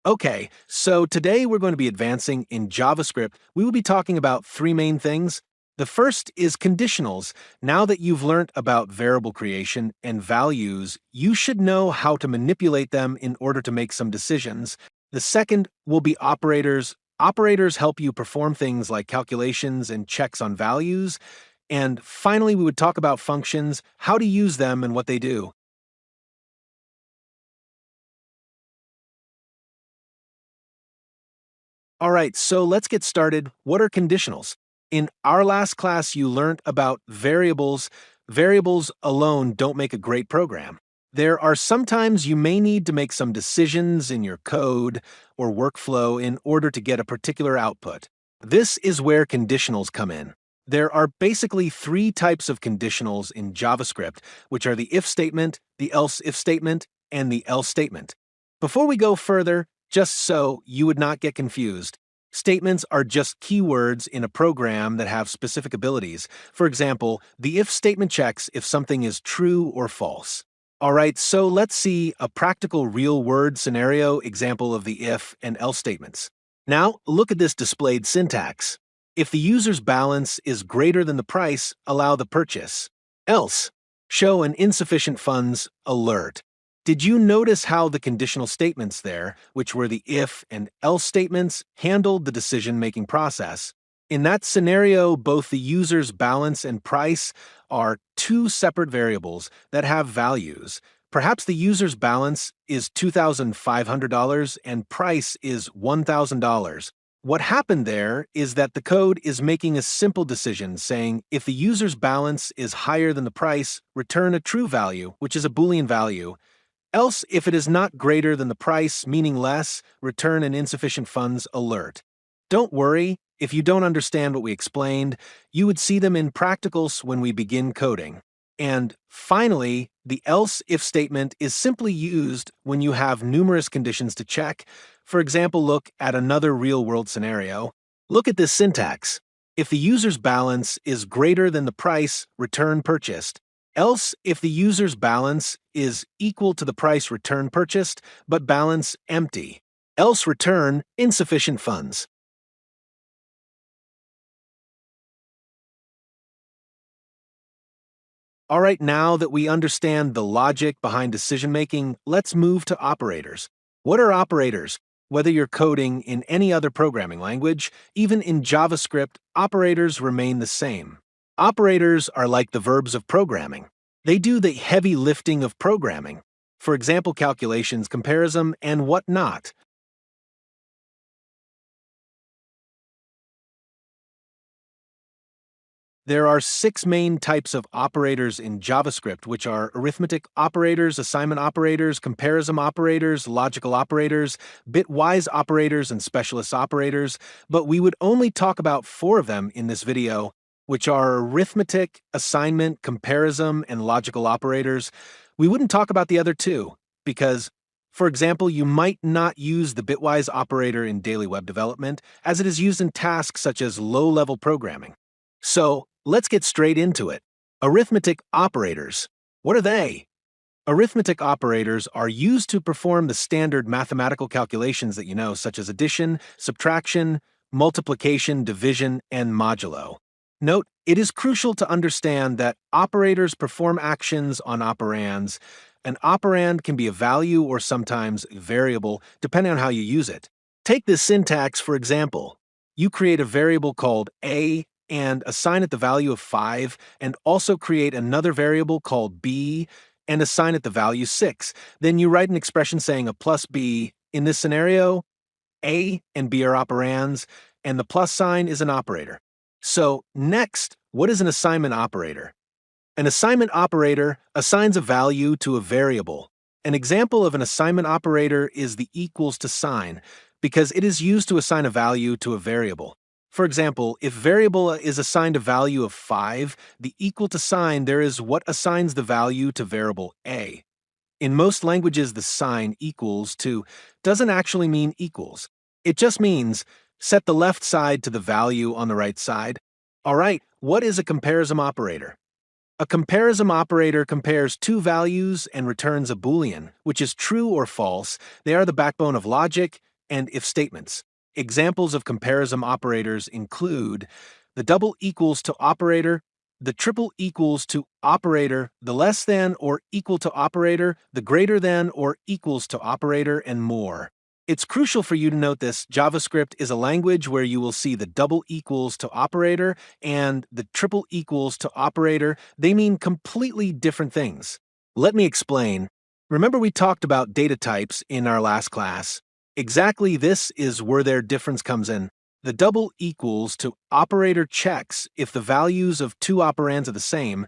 Okay, so today we're going to be advancing in JavaScript. We will be talking about three main things. The first is conditionals. Now that you've learned about variable creation and values, you should know how to manipulate them in order to make some decisions. The second will be operators. Operators help you perform things like calculations and checks on values. And finally, we would talk about functions, how to use them, and what they do. All right, so let's get started. What are conditionals? In our last class, you learned about variables. Variables alone don't make a great program. There are sometimes you may need to make some decisions in your code or workflow in order to get a particular output. This is where conditionals come in. There are basically three types of conditionals in JavaScript, which are the if statement, the else if statement, and the else statement. Before we go further, just so you would not get confused, statements are just keywords in a program that have specific abilities. For example, the if statement checks if something is true or false. All right, so let's see a practical real-world scenario example of the if and else statements. Now, look at this displayed syntax. If the user's balance is greater than the price, allow the purchase. Else, show an insufficient funds alert. Did you notice how the conditional statements there, which were the if and else statements, handled the decision-making process? In that scenario, both the user's balance and price are two separate variables that have values. Perhaps the user's balance is $2,500 and price is $1,000. What happened there is that the code is making a simple decision saying if the user's balance is higher than the price, return a true value, which is a Boolean value. Else, if it is not greater than the price, meaning less, return an insufficient funds alert. Don't worry, if you don't understand what we explained, you would see them in practicals when we begin coding. And finally, the else if statement is simply used when you have numerous conditions to check. For example, look at another real-world scenario. Look at this syntax. If the user's balance is greater than the price, return purchased. Else, if the user's balance is equal to the price return purchased, but balance empty. Else return insufficient funds. All right, now that we understand the logic behind decision-making, let's move to operators. What are operators? Whether you're coding in any other programming language, even in JavaScript, operators remain the same. Operators are like the verbs of programming. They do the heavy lifting of programming. For example, calculations, comparison, and whatnot. There are six main types of operators in JavaScript, which are arithmetic operators, assignment operators, comparison operators, logical operators, bitwise operators, and specialist operators, but we would only talk about four of them in this video, which are arithmetic, assignment, comparison, and logical operators. We wouldn't talk about the other two, because, for example, you might not use the bitwise operator in daily web development, as it is used in tasks such as low-level programming. So, let's get straight into it. Arithmetic operators. What are they? Arithmetic operators are used to perform the standard mathematical calculations that you know, such as addition, subtraction, multiplication, division, and modulo. Note, it is crucial to understand that operators perform actions on operands. An operand can be a value or sometimes variable, depending on how you use it. Take this syntax for example. You create a variable called a and assign it the value of 5, and also create another variable called b and assign it the value 6. Then you write an expression saying a plus b. In this scenario, a and b are operands, and the plus sign is an operator. So next, what is an assignment operator? An assignment operator assigns a value to a variable. An example of an assignment operator is the equals to sign, because it is used to assign a value to a variable. For example, if variable is assigned a value of 5, the equal to sign there is what assigns the value to variable a. In most languages, the sign equals to doesn't actually mean equals. It just means set the left side to the value on the right side. All right, what is a comparison operator? A comparison operator compares two values and returns a Boolean, which is true or false. They are the backbone of logic. and if statements. Examples of comparison operators include the double equals to operator, the triple equals to operator, the less than or equal to operator, the greater than or equals to operator, and more. It's crucial for you to note this. JavaScript is a language where you will see the double equals to operator and the triple equals to operator. They mean completely different things. Let me explain. Remember we talked about data types in our last class? Exactly this is where their difference comes in. The double equals to operator checks if the values of two operands are the same,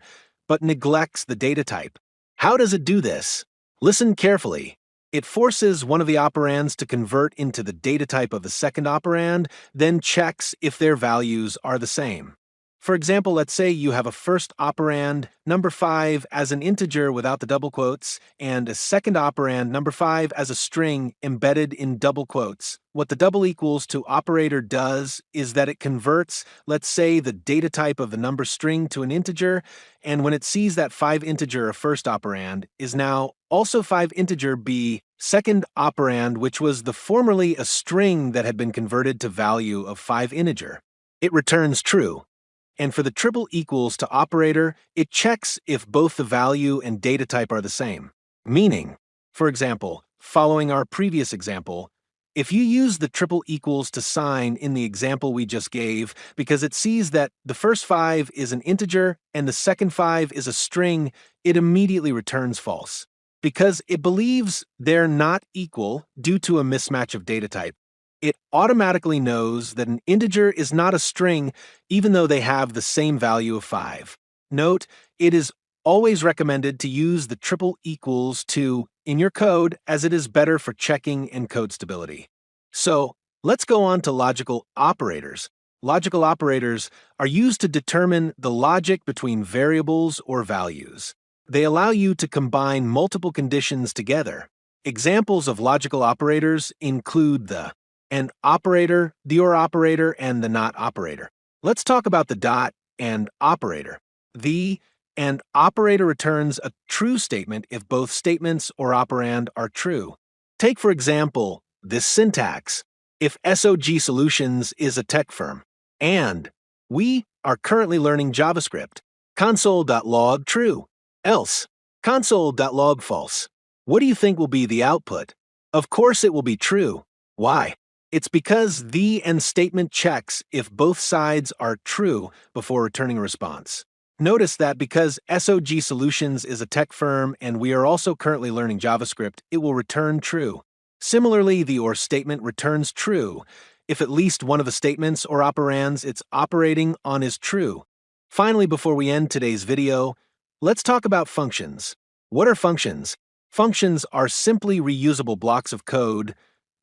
but neglects the data type. How does it do this? Listen carefully. It forces one of the operands to convert into the data type of the second operand, then checks if their values are the same. For example, let's say you have a first operand, number 5, as an integer without the double quotes, and a second operand, number 5, as a string embedded in double quotes. What the double equals to operator does is that it converts, let's say, the data type of the number string to an integer, and when it sees that 5 integer, a first operand, is now also 5 integer b second operand, which was the formerly a string that had been converted to value of 5 integer. It returns true. And for the triple equals to operator, it checks if both the value and data type are the same. Meaning, for example, following our previous example, if you use the triple equals to sign in the example we just gave because it sees that the first 5 is an integer and the second 5 is a string, it immediately returns false. Because it believes they're not equal due to a mismatch of data type. It automatically knows that an integer is not a string even though they have the same value of 5. Note, it is always recommended to use the triple equals to in your code as it is better for checking and code stability. So, let's go on to logical operators. Logical operators are used to determine the logic between variables or values. They allow you to combine multiple conditions together. Examples of logical operators include the and operator, the or operator, and the not operator. Let's talk about the dot and operator. The and operator returns a true statement if both statements or operand are true. Take, for example, this syntax. If SOG Solutions is a tech firm, and we are currently learning JavaScript, console.log true, else console.log false. What do you think will be the output? Of course it will be true. Why? It's because the and statement checks if both sides are true before returning a response. Notice that because SOG Solutions is a tech firm and we are also currently learning JavaScript, it will return true. Similarly, the or statement returns true if at least one of the statements or operands it's operating on is true. Finally, before we end today's video, let's talk about functions. What are functions? Functions are simply reusable blocks of code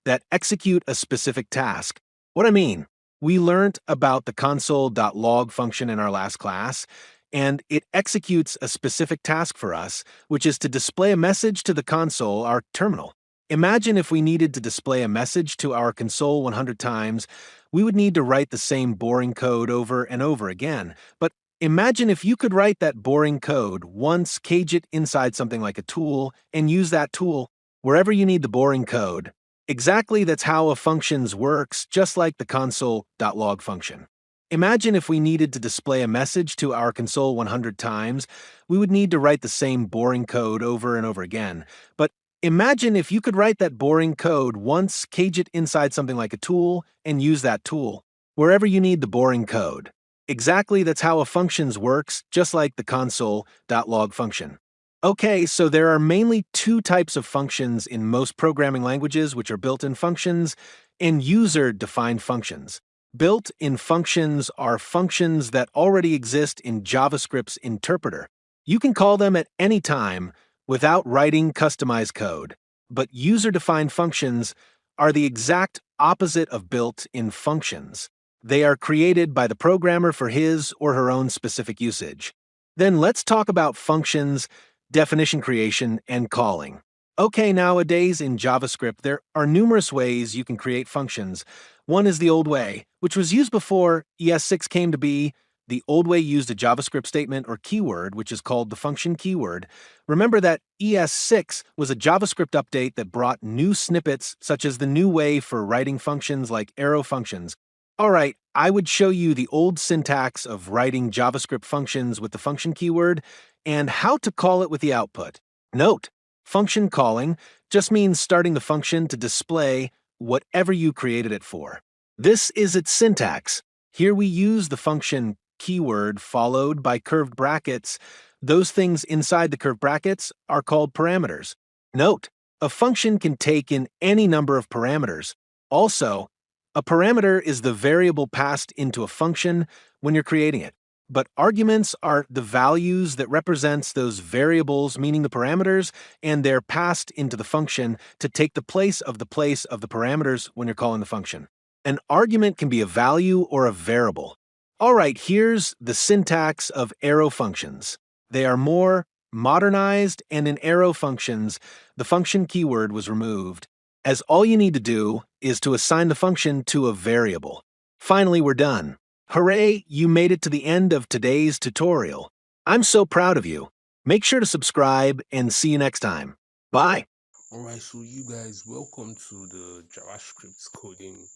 that execute a specific task. What I mean, we learned about the console.log function in our last class, and it executes a specific task for us, which is to display a message to the console, our terminal. Imagine if we needed to display a message to our console 100 times, we would need to write the same boring code over and over again. But imagine if you could write that boring code once, cage it inside something like a tool, and use that tool wherever you need the boring code. Exactly, that's how a functions works, just like the console.log function. Imagine if we needed to display a message to our console 100 times, we would need to write the same boring code over and over again. But imagine if you could write that boring code once, cage it inside something like a tool, and use that tool wherever you need the boring code. Exactly, that's how a functions works, just like the console.log function. Okay, so there are mainly two types of functions in most programming languages, which are built-in functions and user-defined functions. Built-in functions are functions that already exist in JavaScript's interpreter. You can call them at any time without writing customized code. But user-defined functions are the exact opposite of built-in functions. They are created by the programmer for his or her own specific usage. Then let's talk about functions, definition creation, and calling. Okay, nowadays in JavaScript, there are numerous ways you can create functions. One is the old way, which was used before ES6 came to be, The old way used a JavaScript statement or keyword, which is called the function keyword. Remember that ES6 was a JavaScript update that brought new snippets, such as the new way for writing functions like arrow functions. All right, I would show you the old syntax of writing JavaScript functions with the function keyword and how to call it with the output. Note, function calling just means starting the function to display whatever you created it for. This is its syntax. Here we use the function keyword followed by curved brackets. Those things inside the curved brackets are called parameters. Note, a function can take in any number of parameters. Also, a parameter is the variable passed into a function when you're creating it. But arguments are the values that represents those variables, meaning the parameters, and they're passed into the function to take the place of the parameters when you're calling the function. An argument can be a value or a variable. All right, here's the syntax of arrow functions. They are more modernized, and in arrow functions, the function keyword was removed, as all you need to do is to assign the function to a variable. Finally, we're done. Hooray, you made it to the end of today's tutorial. I'm so proud of you. Make sure to subscribe and see you next time. Bye. Alright, so you guys, welcome to the JavaScript coding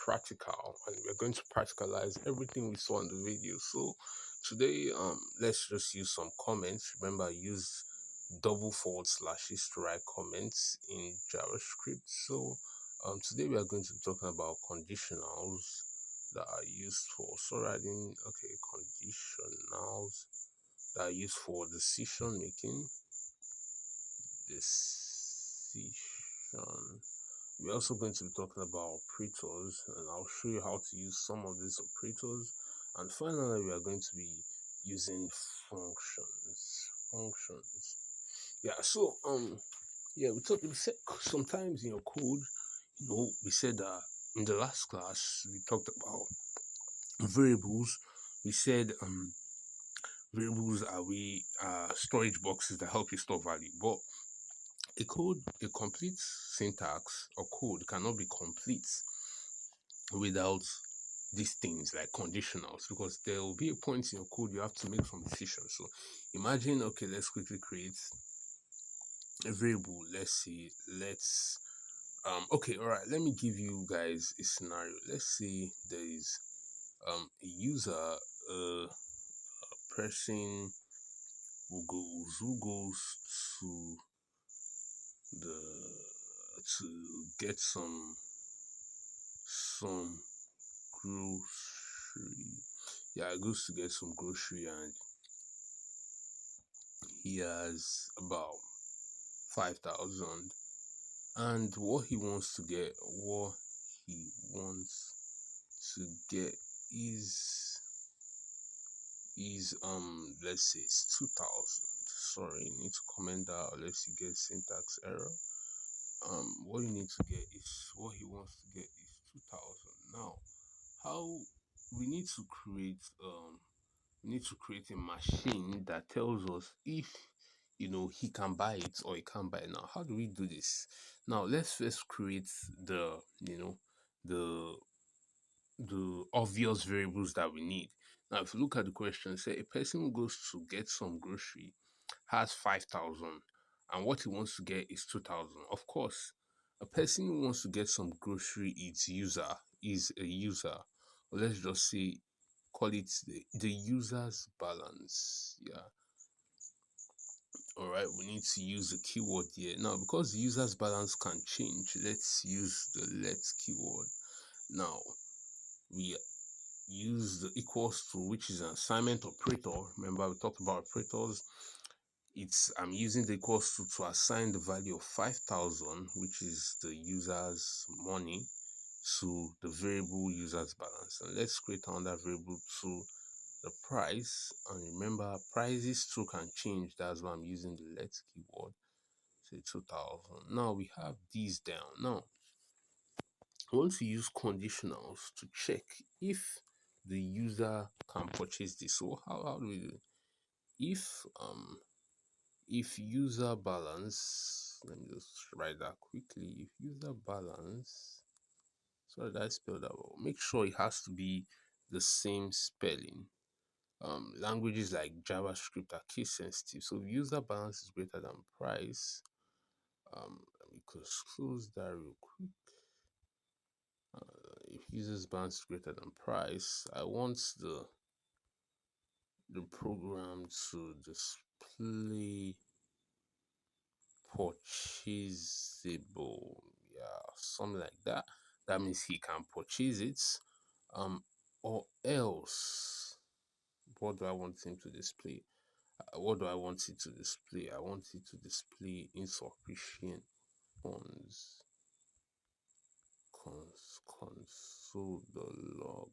practical, and we're going to practicalize everything we saw in the video. So today, let's just use some comments. Remember, use double forward slashes to write comments in JavaScript. So today we are going to be talking about conditionals that are used for writing. Okay, conditionals that are used for decision making. Decision. We're also going to be talking about operators, and I'll show you how to use some of these operators. And finally, we are going to be using functions. Functions. Yeah. So yeah, we said sometimes in your code, we said that in the last class we talked about variables. We said variables are we storage boxes that help you store value, but a complete syntax or code cannot be complete without these things like conditionals, because there will be a point in your code you have to make some decisions. So imagine, okay, let's quickly create a variable. Let's see, let's okay, all right, let me give you guys a scenario. Let's say there is a user, a person who goes to the to get some grocery. Yeah, he goes to get some grocery, and he has about 5,000. And what he wants to get is let's say it's 2,000. Sorry, you need to comment that unless you get syntax error. What you need to get is what he wants to get is 2,000. Now, how we need to create a machine that tells us if he can buy it or he can't buy it. Now, how do we do this? Now, let's first create the the obvious variables that we need. Now, if you look at the question, say a person who goes to get some grocery has 5,000, and what he wants to get is 2,000. Of course, a person who wants to get some grocery is a user. Or let's just say call it the user's balance. Yeah. All right, we need to use the keyword here. Now, because the user's balance can change, let's use the let keyword. Now, we use the equals to, which is an assignment operator. Remember, we talked about operators. I'm using the equals to assign the value of 5,000, which is the user's money, to the variable user's balance. And let's create another variable to the price. And remember, prices too can change. That's why I'm using the let keyword. Say 2,000. Now we have these down. Now I want to use conditionals to check if the user can purchase this. So how do we do it? If user balance, let me just write that quickly. If user balance, so that I spell that well, make sure it has to be the same spelling. Languages like JavaScript are case sensitive. So if user balance is greater than price, let me close that real quick. If users balance is greater than price, I want the program to display purchasable. Yeah, something like that. That means he can purchase it. Um, or else, what do I want him to display? What do I want it to display? I want it to display insufficient funds. Console the log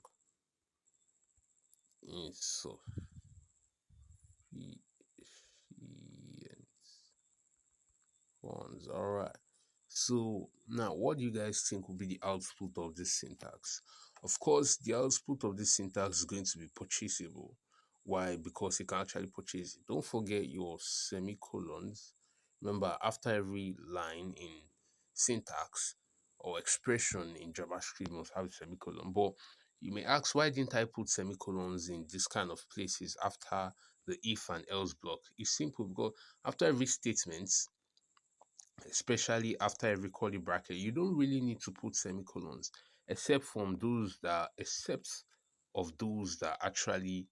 insufficient ones. All right. So now, what do you guys think will be the output of this syntax? Of course, the output of this syntax is going to be purchasable. Why? Because you can actually purchase it. Don't forget your semicolons. Remember, after every line in syntax or expression in JavaScript must have a semicolon. But you may ask, why didn't I put semicolons in this kind of places after the if and else block? It's simple because after every statement, especially after every curly bracket, you don't really need to put semicolons, except of those that actually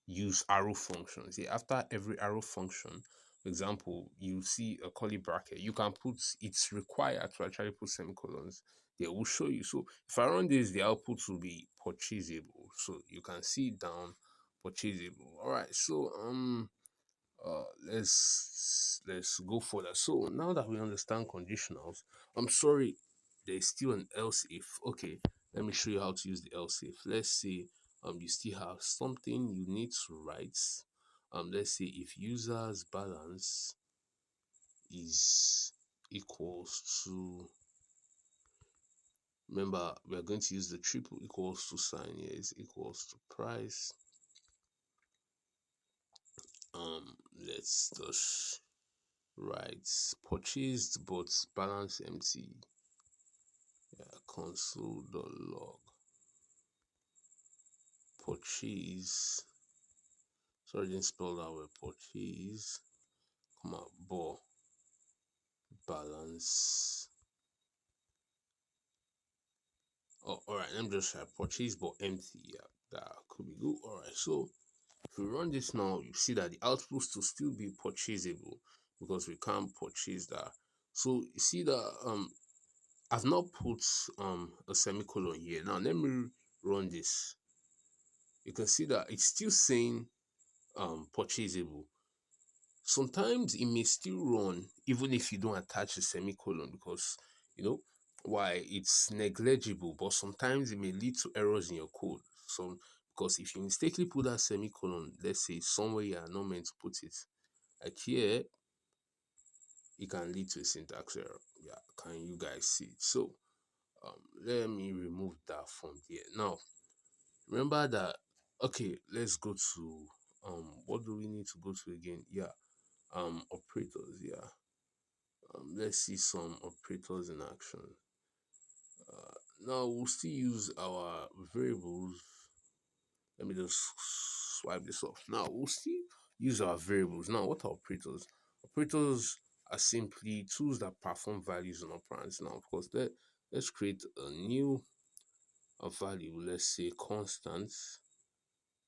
use arrow functions. Yeah, after every arrow function, for example, you see a curly bracket, you can put, it's required to actually put semicolons. They will show you. So if I run this, the output will be purchasable. So you can see down purchasable. All right. So let's go further. So now that we understand conditionals, I'm sorry, there's still an else if. Okay, let me show you how to use the else if. Let's say you still have something you need to write. Let's say if users balance is equals to, remember we are going to use the triple equals to sign here, is equals to price. Let's just write purchased but balance empty. Yeah, console.log purchase. Sorry, I didn't spell that word. Purchase, comma, but balance. Oh, all right. Let me just try purchase but empty. Yeah, that could be good. All right. So if we run this now, you see that the output to still be purchasable because we can't purchase that. So you see that I've not put a semicolon here. Now let me run this. You can see that it's still saying purchasable. Sometimes it may still run even if you don't attach a semicolon because you know why, it's negligible, but sometimes it may lead to errors in your code. So because if you mistakenly put that semicolon, let's say somewhere you are not meant to put it, like here, it can lead to a syntax error. Yeah, can you guys see it? So let me remove that from there. Now remember that, okay, let's go to what do we need to go to again? Yeah, operators. Yeah, let's see some operators in action. Now we'll still use our variables. Let me just swipe this off. Now we'll still use our variables. Now what are operators? Operators are simply tools that perform values on operands. Now of course, let's create a new value. Let's say constant.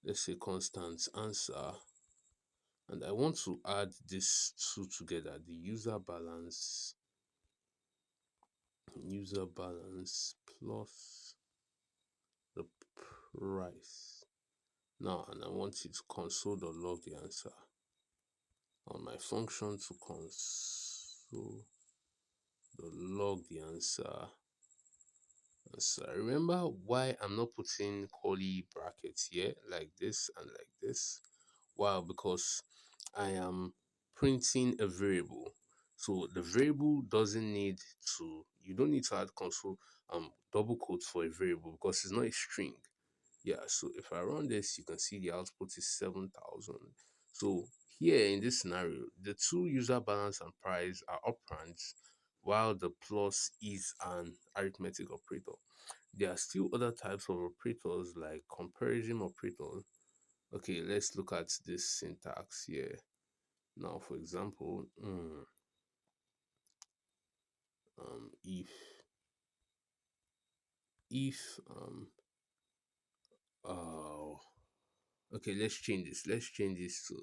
Let's say constant answer, and I want to add these two together, the user balance plus the price. Now, and I want it to console.log the answer on my function to console the log the answer. So remember why I'm not putting curly brackets here like this and like this. Wow, because I am printing a variable. So the variable doesn't need to, you don't need to add console double quotes for a variable because it's not a string. Yeah, so if I run this, you can see the output is 7,000. So here in this scenario, the two user balance and price are operands, while the plus is an arithmetic operator. There are still other types of operators like comparison operators. Okay, let's look at this syntax here. Now, for example, if uh okay, let's change this to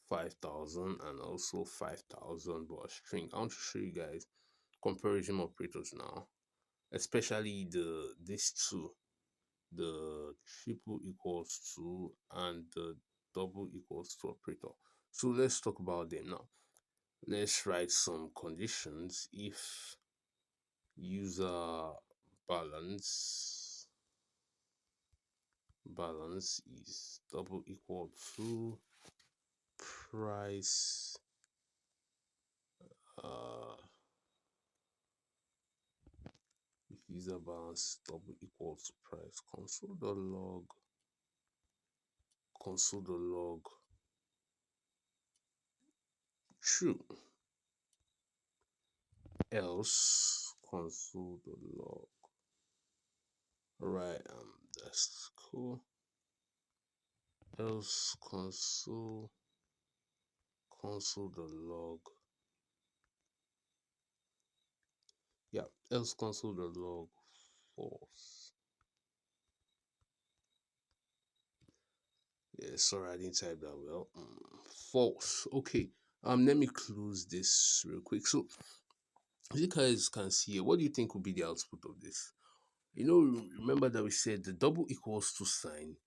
5,000 and also 5,000 but a string. I want to show you guys comparison operators now, especially these two, the triple equals to and the double equals to operator. So let's talk about them now. Let's write some conditions. If user balance is double equal to price, uh if user balance double equal to price, console.log true, else console.log. Right, that's cool. Else console.log. Yeah, else console.log false. Yeah, sorry, I didn't type that well. False. Okay. Let me close this real quick. So, as you guys can see here, what do you think will be the output of this? You know, remember that we said the double equals to sign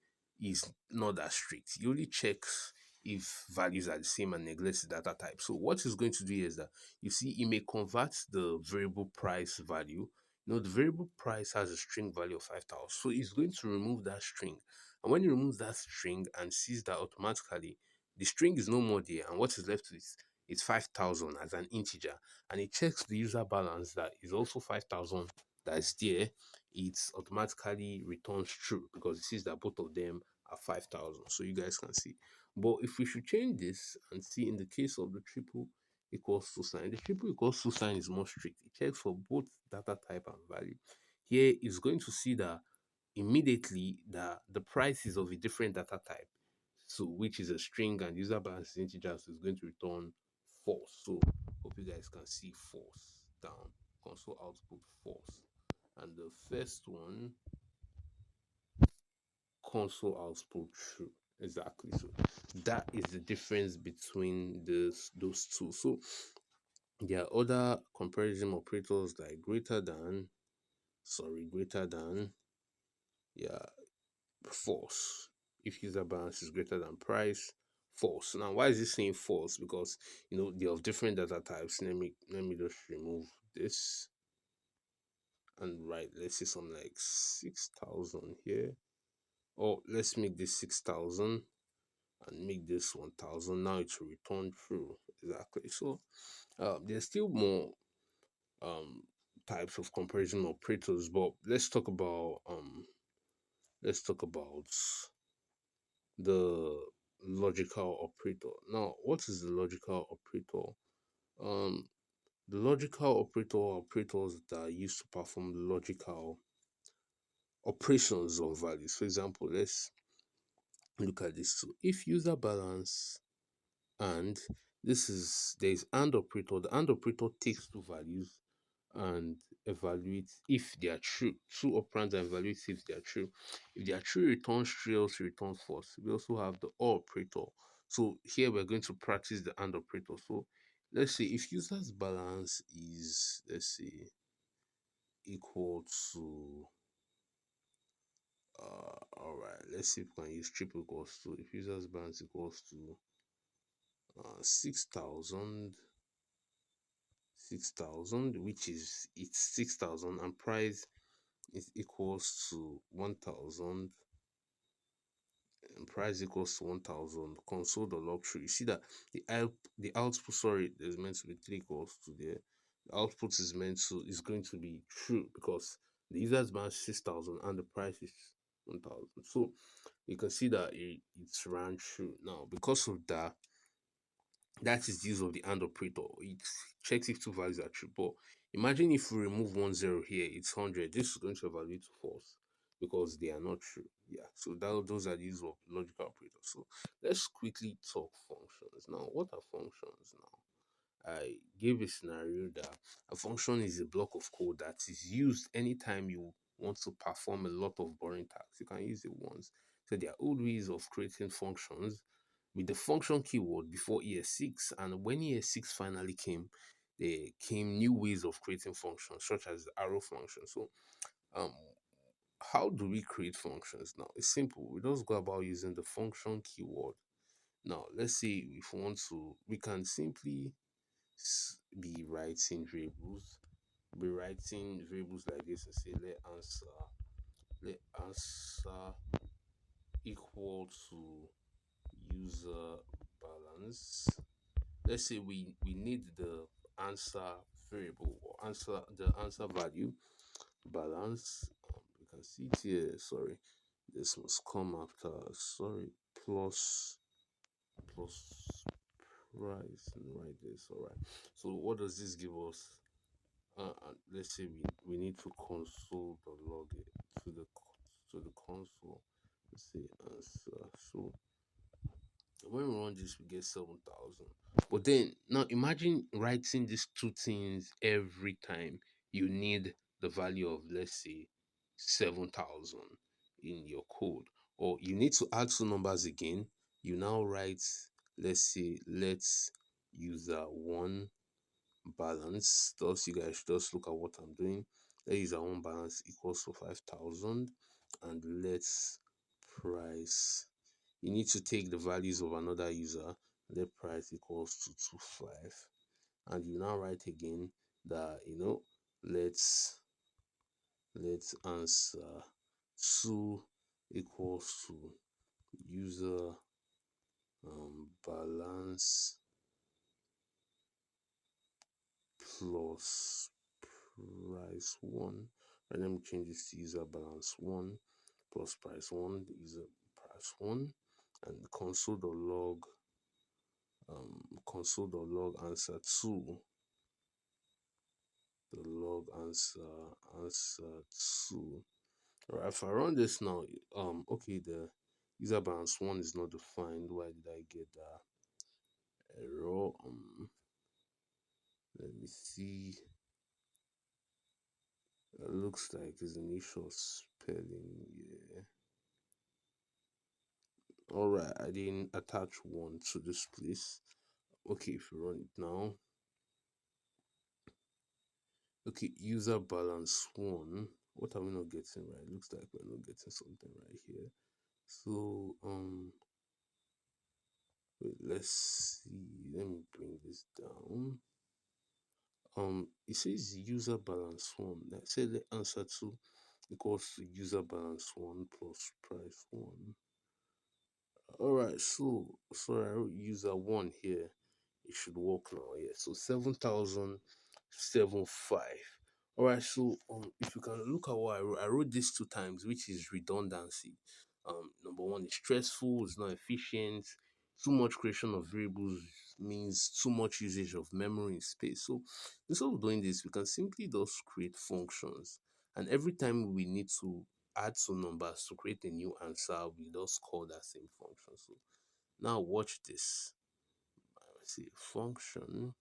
is not that strict. It only checks if values are the same and neglects the data type. So what it's going to do is that you see it may convert the variable price value. You know, the variable price has a string value of 5,000. So it's going to remove that string. And when it removes that string and sees that automatically the string is no more there, and what is left is 5,000 as an integer. And it checks the user balance that is also 5,000 that is there, it automatically returns true because it sees that both of them are 5,000. So you guys can see. But if we should change this and see in the case of the triple equals to sign, the triple equals to sign is more strict. It checks for both data type and value. Here is going to see that immediately that the price is of a different data type. So which is a string and user balance is integer, so it's going to return false. So hope you guys can see false down. Console output false. And the first one, console output true. Exactly. So that is the difference between those two. So there are other comparison operators like greater than, yeah, false. If user balance is greater than price, false. Now, why is this saying false? Because they're of different data types. Let me just remove this and write, let's say something like 6,000 here. Or let's make this 6,000 and make this 1,000. Now it will return true. Exactly. So there's still more um types of comparison operators, but let's talk about the logical operator. Now, what is the logical operator? Um, the logical operator are operators that are used to perform logical operations on values. For example, let's look at this. So, if user balance and this is there is AND operator. The AND operator takes two values and evaluates if they are true. Two operands and evaluates if they are true. If they are true, it returns true, else it returns false. We also have the OR operator. So here we're going to practice the AND operator. So let's say if user's balance is, let's say, equal to all right, let's see if we can use triple equals to, if user's balance equals to 6,000, which is it's 6,000, and price is equals to 1,000, and price equals to 1,000. Console.log true. You see that the output, sorry, there's meant to be 3 equals to there. The output is going to be true because the user's balance 6,000 and the price is 1,000. So you can see that it's ran true. Now, because of that, that is the use of the AND operator. It checks if two values are true. But imagine if we remove 10 here, it's 100. This is going to evaluate to false. because they are not true. Yeah, so those are the use of logical operators. So let's quickly talk functions. Now, what are functions now? I gave a scenario that a function is a block of code that is used anytime you want to perform a lot of boring tasks. You can use it once. So there are old ways of creating functions with the function keyword before ES6. And when ES6 finally came, there came new ways of creating functions, such as the arrow function. So um how do we create functions now? It's simple. We just go about using the function keyword. Now, let's say if we want to, we can simply be writing variables, like this and say let answer equal to user balance. Let's say we need the answer variable or answer value balance. You can see it here. Sorry, this must come after. Sorry, plus price and write this. All right. So what does this give us? Let's say we need to console the log to the console. Let's say answer. So when we run this, we get 7,000. But then now imagine writing these two things every time you need the value of, let's say, 7,000 in your code, or you need to add two numbers again. You now write, let's say, let's user one balance. Thus, you guys just look at what I'm doing. Let user one balance equals to 5,000, and let's price, you need to take the values of another user. Let price equals to 25, and you now write again that let's answer 2 equals to user balance plus price 1. And let me change this to user balance 1 plus price 1, user price 1, and console.log answer 2, the log answer 2. All right, if I run this now, okay, the user balance 1 is not defined. Why did I get that error? Let me see. It looks like it's an issue of spelling. Yeah. All right, I didn't attach 1 to this place. Okay, if you run it now, okay, user balance 1. What are we not getting right? Looks like we're not getting something right here. So wait, let's see. Let me bring this down. It says user balance 1. Let's say the answer 2 equals to user balance 1 plus price 1. All right, so sorry, I wrote user 1 here. It should work now. Yeah, so 7,075. All right, so if you can look at what I wrote this two times, which is redundancy. Number one, it's stressful, it's not efficient. Too much creation of variables means too much usage of memory and space. So instead of doing this, we can simply just create functions, and every time we need to add some numbers to create a new answer, we just call that same function. So now watch this. Let's see, function.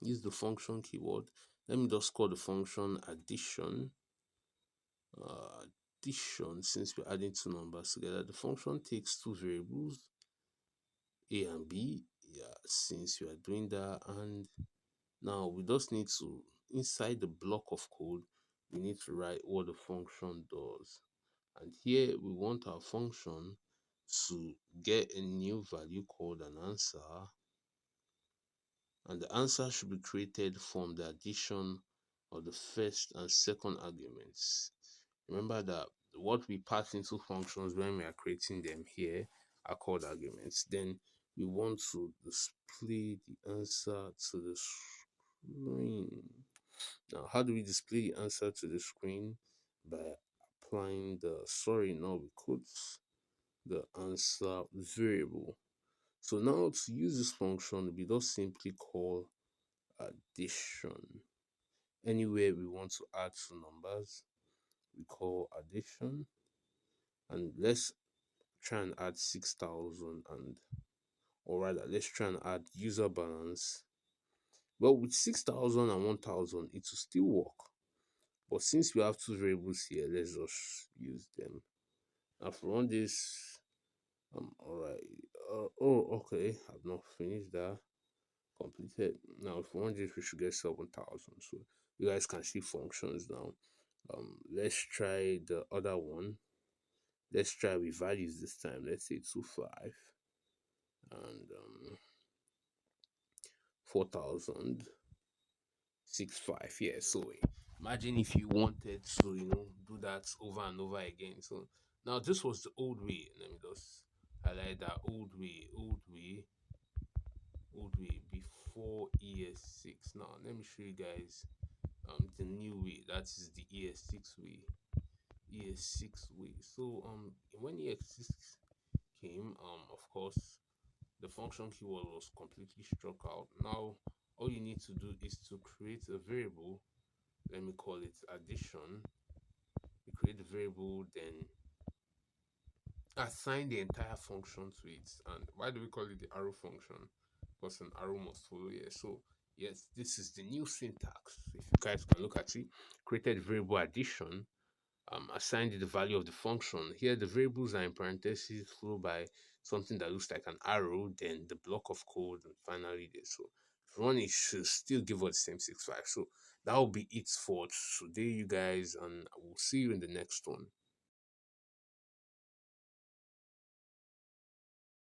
Use the function keyword. Let me just call the function addition. Addition, since we're adding two numbers together, the function takes two variables, a and b. Yeah, since we are doing that, and now we just need to, inside the block of code, we need to write what the function does. And here we want our function to get a new value called an answer, and the answer should be created from the addition of the first and second arguments. Remember that what we pass into functions when we are creating them here are called arguments. Then we want to display the answer to the screen. Now, how do we display the answer to the screen? By applying the, sorry, no, we could the answer variable. So now to use this function, we just simply call addition. Anywhere we want to add two numbers, we call addition, and let's try and add 6,000, and or rather let's try and add user balance. Well, with 6,000 and 1,000, it will still work, but since we have two variables here, let's just use them. Now if we run this, all right, oh, okay, I've not finished that. Completed. Now if we run this, we should get 7,000. So you guys can see functions now. Let's try the other one. Let's try with values this time. Let's say 25 and 4,000 5. Yeah, so imagine if you wanted to, do that over and over again. So now this was the old way. Let me just highlight that old way before ES6. Now let me show you guys the new way. That is the ES6 way. ES6 way. So when ES6 came, of course the function keyword was completely struck out. Now all you need to do is to create a variable. Let me call it addition. You create the variable, then assign the entire function to it. And why do we call it the arrow function? Because an arrow must follow here. So yes, this is the new syntax. If you guys can look at it, created variable addition, assigned the value of the function. Here the variables are in parentheses followed by something that looks like an arrow, then the block of code, and finally this. So if you run it, should still give us the same 65. So that will be it for today, you guys, and I will see you in the next one.